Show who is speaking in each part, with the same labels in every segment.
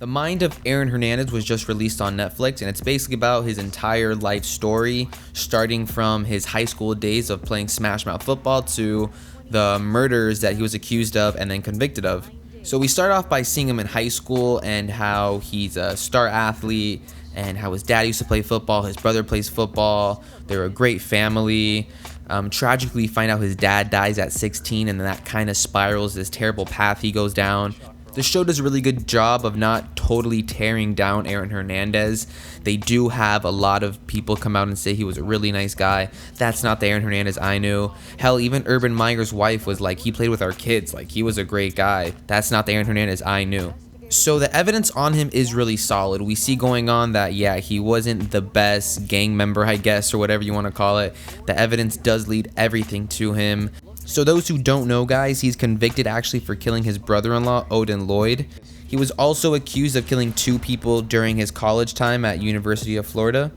Speaker 1: The Mind of Aaron Hernandez was just released on Netflix, and it's basically about his entire life story, starting from his high school days of playing Smash Mouth football to the murders that he was accused of and then convicted of. So we start off by seeing him in high school and how he's a star athlete and how his dad used to play football, his brother plays football, they're a great family. Tragically, find out his dad dies at 16, and then that kind of spirals this terrible path he goes down. The show does a really good job of not totally tearing down Aaron Hernandez. They do have a lot of people come out and say he was a really nice guy. That's not the Aaron Hernandez I knew. Hell, even Urban Meyer's wife was like, he played with our kids, like he was a great guy. That's not the Aaron Hernandez I knew. So the evidence on him is really solid. We see going on that, yeah, he wasn't the best gang member, I guess, or whatever you want to call it. The evidence does lead everything to him. So those who don't know, guys, he's convicted actually for killing his brother-in-law, Odin Lloyd. He was also accused of killing 2 people during his college time at University of Florida.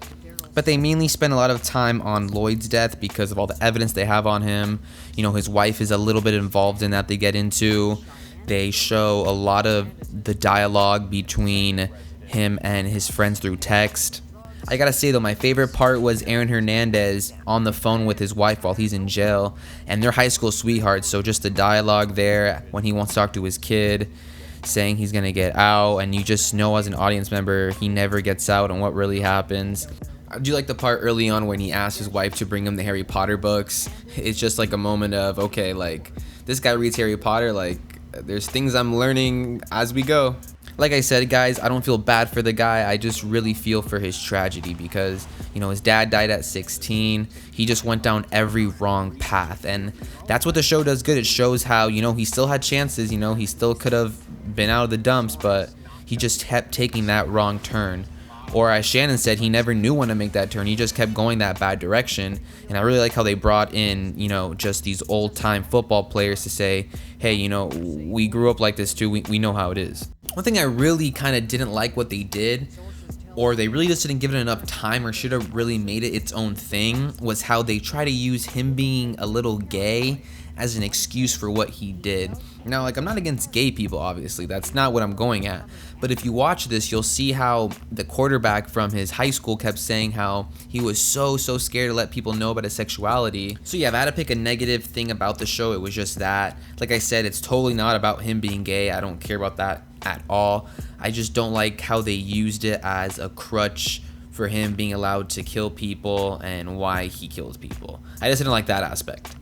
Speaker 1: But they mainly spend a lot of time on Lloyd's death because of all the evidence they have on him. You know, his wife is a little bit involved in that they get into. They show a lot of the dialogue between him and his friends through text. I gotta say though, my favorite part was Aaron Hernandez on the phone with his wife while he's in jail, and they're high school sweethearts, so just the dialogue there when he wants to talk to his kid, saying he's gonna get out, and you just know as an audience member he never gets out and what really happens. I do like the part early on when he asked his wife to bring him the Harry Potter books. It's just like a moment of, okay, like, this guy reads Harry Potter, like, there's things I'm learning as we go. Like I said, guys, I don't feel bad for the guy. I just really feel for his tragedy because, you know, his dad died at 16. He just went down every wrong path. And that's what the show does good. It shows how, you know, he still had chances. You know, he still could have been out of the dumps, but he just kept taking that wrong turn. Or as Shannon said, he never knew when to make that turn. He just kept going that bad direction. And I really like how they brought in, you know, just these old time football players to say, hey, you know, we grew up like this too. We know how it is. One thing I really kind of didn't like what they did, or they really just didn't give it enough time or should have really made it its own thing, was how they try to use him being a little gay as an excuse for what he did. Now, like, I'm not against gay people, obviously. That's not what I'm going at. But if you watch this, you'll see how the quarterback from his high school kept saying how he was so scared to let people know about his sexuality. So yeah, if I had to pick a negative thing about the show, it was just that. Like I said, it's totally not about him being gay. I don't care about that at all. I just don't like how they used it as a crutch for him being allowed to kill people and why he kills people. I just didn't like that aspect.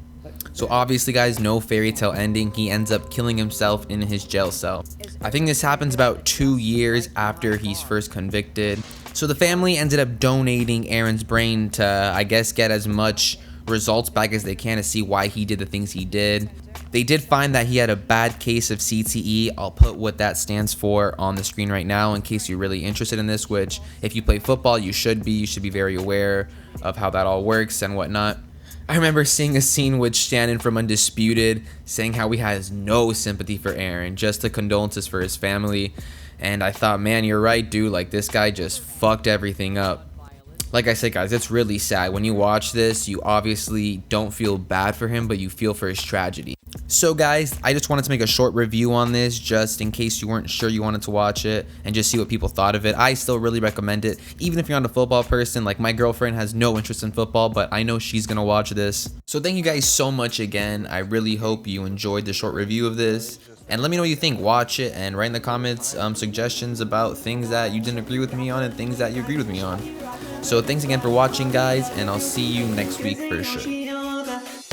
Speaker 1: So obviously, guys, no fairy tale ending. He ends up killing himself in his jail cell. I think this happens about 2 years after he's first convicted. So the family ended up donating Aaron's brain to, I guess, get as much results back as they can to see why he did the things he did. They did find that he had a bad case of CTE. I'll put what that stands for on the screen right now in case you're really interested in this, which if you play football, you should be. You should be very aware of how that all works and whatnot. I remember seeing a scene with Shannon from Undisputed saying how he has no sympathy for Aaron, just the condolences for his family. And I thought, man, you're right, dude. Like, this guy just fucked everything up. Like I said, guys, it's really sad. When you watch this, you obviously don't feel bad for him, but you feel for his tragedy. So guys, I just wanted to make a short review on this just in case you weren't sure you wanted to watch it and just see what people thought of it. I still really recommend it, even if you're not a football person. Like, my girlfriend has no interest in football, but I know she's gonna watch this. So thank you guys so much again. I really hope you enjoyed the short review of this. And let me know what you think. Watch it and write in the comments suggestions about things that you didn't agree with me on and things that you agreed with me on. So thanks again for watching, guys, and I'll see you next week for sure.